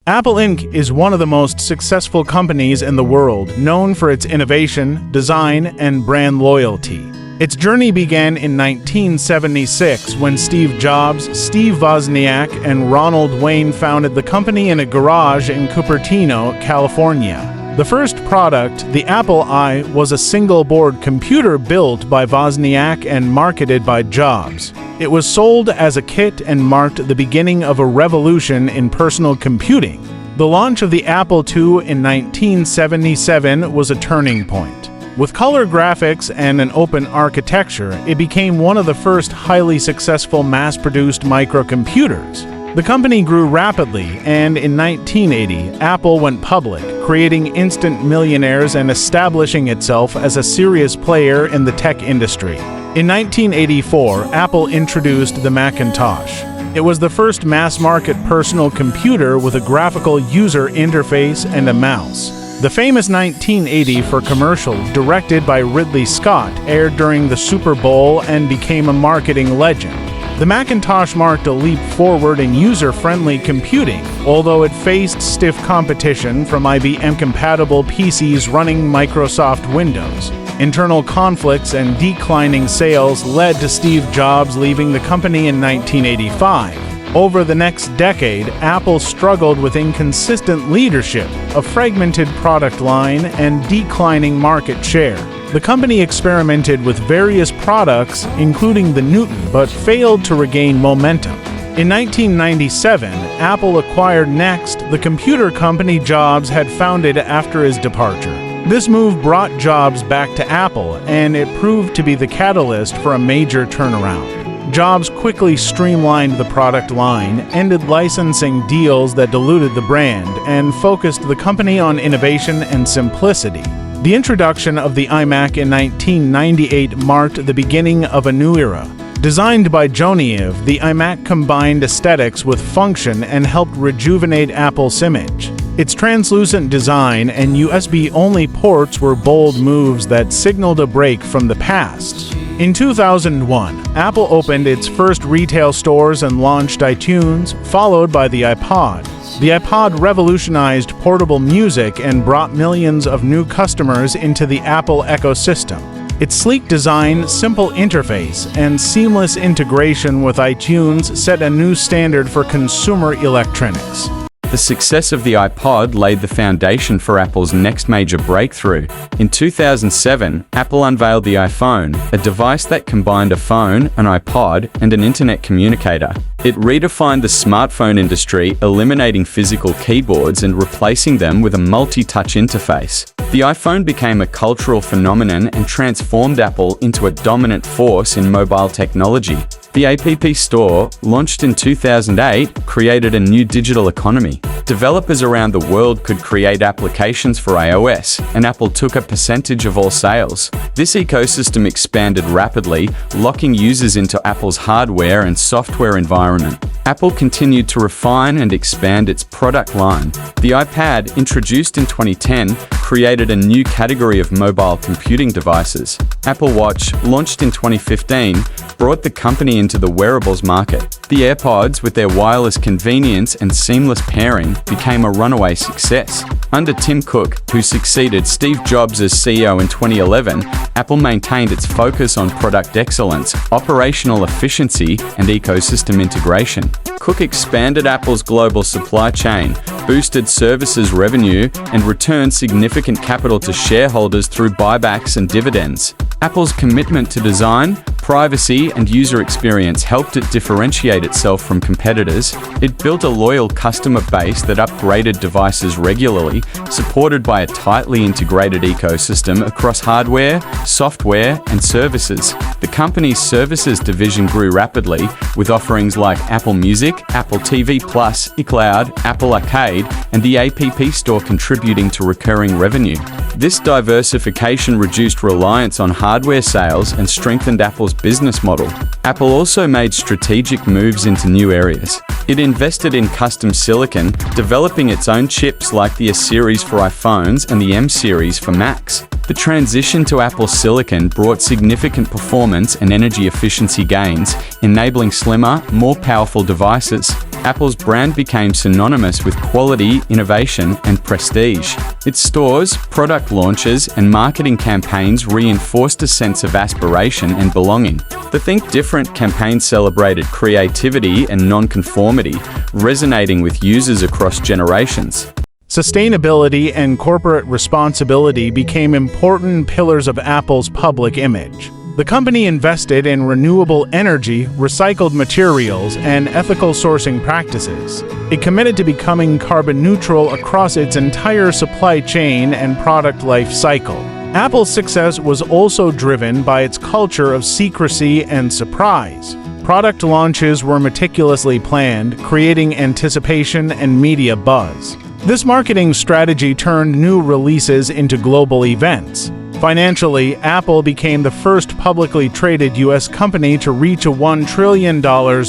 Apple Inc. is one of the most successful companies in the world, known for its innovation, design, and brand loyalty. Its journey began in 1976 when Steve Jobs, Steve Wozniak, and Ronald Wayne founded the company in a garage in Cupertino, California. The first product, the Apple I, was a single-board computer built by Wozniak and marketed by Jobs. It was sold as a kit and marked the beginning of a revolution in personal computing. The launch of the Apple II in 1977 was a turning point. With color graphics and an open architecture, it became one of the first highly successful mass-produced microcomputers. The company grew rapidly, and in 1980, Apple went public, creating instant millionaires and establishing itself as a serious player in the tech industry. In 1984, Apple introduced the Macintosh. It was the first mass-market personal computer with a graphical user interface and a mouse. The famous 1980 commercial, directed by Ridley Scott, aired during the Super Bowl and became a marketing legend. The Macintosh marked a leap forward in user-friendly computing, although it faced stiff competition from IBM-compatible PCs running Microsoft Windows. Internal conflicts and declining sales led to Steve Jobs leaving the company in 1985. Over the next decade, Apple struggled with inconsistent leadership, a fragmented product line, and declining market share. The company experimented with various products, including the Newton, but failed to regain momentum. In 1997, Apple acquired Next, the computer company Jobs had founded after his departure. This move brought Jobs back to Apple, and it proved to be the catalyst for a major turnaround. Jobs quickly streamlined the product line, ended licensing deals that diluted the brand, and focused the company on innovation and simplicity. The introduction of the iMac in 1998 marked the beginning of a new era. Designed by Joniv, the iMac combined aesthetics with function and helped rejuvenate Apple's image. Its translucent design and USB-only ports were bold moves that signaled a break from the past. In 2001, Apple opened its first retail stores and launched iTunes, followed by the iPod. The iPod revolutionized portable music and brought millions of new customers into the Apple ecosystem. Its sleek design, simple interface, and seamless integration with iTunes set a new standard for consumer electronics. The success of the iPod laid the foundation for Apple's next major breakthrough. In 2007, Apple unveiled the iPhone, a device that combined a phone, an iPod, and an internet communicator. It redefined the smartphone industry, eliminating physical keyboards and replacing them with a multi-touch interface. The iPhone became a cultural phenomenon and transformed Apple into a dominant force in mobile technology. The App Store, launched in 2008, created a new digital economy. Developers around the world could create applications for iOS, and Apple took a percentage of all sales. This ecosystem expanded rapidly, locking users into Apple's hardware and software environment. Apple continued to refine and expand its product line. The iPad, introduced in 2010, created a new category of mobile computing devices. Apple Watch, launched in 2015, brought the company into the wearables market. The AirPods, with their wireless convenience and seamless pairing, became a runaway success. Under Tim Cook, who succeeded Steve Jobs as CEO in 2011, Apple maintained its focus on product excellence, operational efficiency, and ecosystem integration. Cook expanded Apple's global supply chain, boosted services revenue, and returned significant capital to shareholders through buybacks and dividends. Apple's commitment to design, privacy, and user experience helped it differentiate itself from competitors. It built a loyal customer base that upgraded devices regularly, supported by a tightly integrated ecosystem across hardware, software, and services. The company's services division grew rapidly, with offerings like Apple Music, Apple TV+, iCloud, Apple Arcade, and the App Store contributing to recurring revenue. This diversification reduced reliance on hardware sales and strengthened Apple's business model. Apple also made strategic moves into new areas. It invested in custom silicon, developing its own chips like the S series for iPhones and the M series for Macs. The transition to Apple Silicon brought significant performance and energy efficiency gains, enabling slimmer, more powerful devices. Apple's brand became synonymous with quality, innovation, and prestige. Its stores, product launches, and marketing campaigns reinforced a sense of aspiration and belonging. The Think Different campaign celebrated creativity and nonconformity, resonating with users across generations. Sustainability and corporate responsibility became important pillars of Apple's public image. The company invested in renewable energy, recycled materials, and ethical sourcing practices. It committed to becoming carbon neutral across its entire supply chain and product life cycle. Apple's success was also driven by its culture of secrecy and surprise. Product launches were meticulously planned, creating anticipation and media buzz. This marketing strategy turned new releases into global events. Financially, Apple became the first publicly traded U.S. company to reach a $1 trillion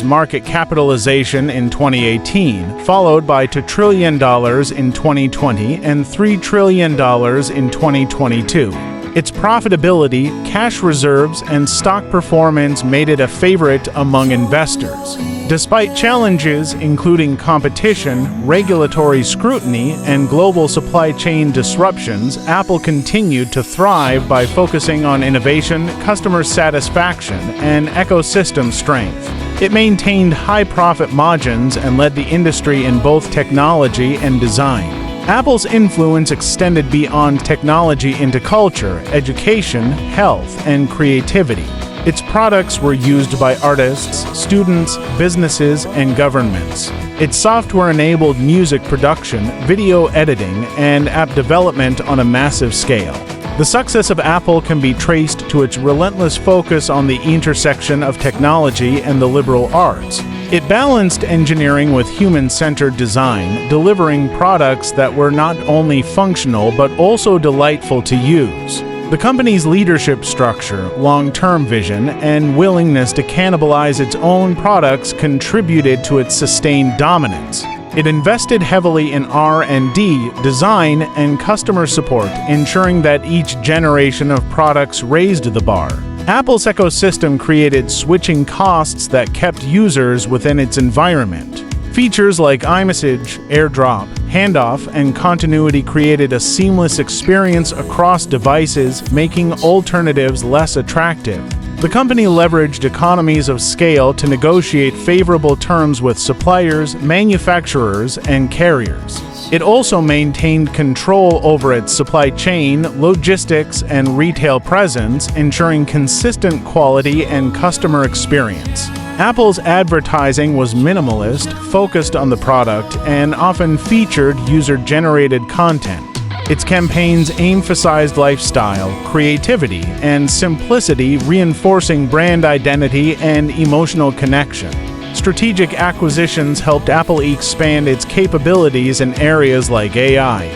market capitalization in 2018, followed by $2 trillion in 2020 and $3 trillion in 2022. Its profitability, cash reserves, and stock performance made it a favorite among investors. Despite challenges including competition, regulatory scrutiny, and global supply chain disruptions, Apple continued to thrive by focusing on innovation, customer satisfaction, and ecosystem strength. It maintained high profit margins and led the industry in both technology and design. Apple's influence extended beyond technology into culture, education, health, and creativity. Its products were used by artists, students, businesses, and governments. Its software enabled music production, video editing, and app development on a massive scale. The success of Apple can be traced to its relentless focus on the intersection of technology and the liberal arts. It balanced engineering with human-centered design, delivering products that were not only functional but also delightful to use. The company's leadership structure, long-term vision, and willingness to cannibalize its own products contributed to its sustained dominance. It invested heavily in R&D, design, and customer support, ensuring that each generation of products raised the bar. Apple's ecosystem created switching costs that kept users within its environment. Features like iMessage, AirDrop, Handoff, and Continuity created a seamless experience across devices, making alternatives less attractive. The company leveraged economies of scale to negotiate favorable terms with suppliers, manufacturers, and carriers. It also maintained control over its supply chain, logistics, and retail presence, ensuring consistent quality and customer experience. Apple's advertising was minimalist, focused on the product, and often featured user-generated content. Its campaigns emphasized lifestyle, creativity, and simplicity, reinforcing brand identity and emotional connection. Strategic acquisitions helped Apple expand its capabilities in areas like AI,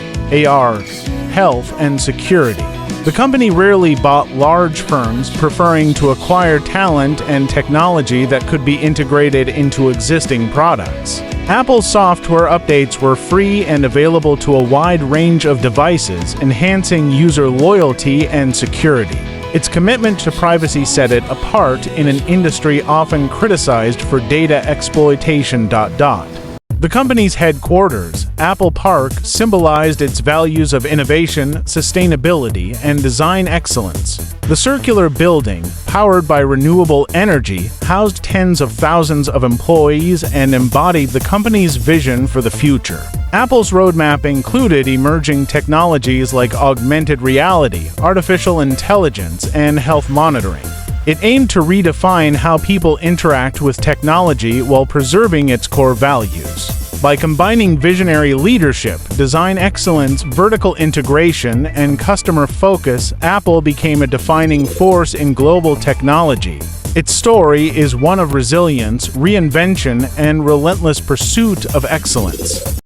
AR, health, and security. The company rarely bought large firms, preferring to acquire talent and technology that could be integrated into existing products. Apple's software updates were free and available to a wide range of devices, enhancing user loyalty and security. Its commitment to privacy set it apart in an industry often criticized for data exploitation. The company's headquarters, Apple Park, symbolized its values of innovation, sustainability, and design excellence. The circular building, powered by renewable energy, housed tens of thousands of employees and embodied the company's vision for the future. Apple's roadmap included emerging technologies like augmented reality, artificial intelligence, and health monitoring. It aimed to redefine how people interact with technology while preserving its core values. By combining visionary leadership, design excellence, vertical integration, and customer focus, Apple became a defining force in global technology. Its story is one of resilience, reinvention, and relentless pursuit of excellence.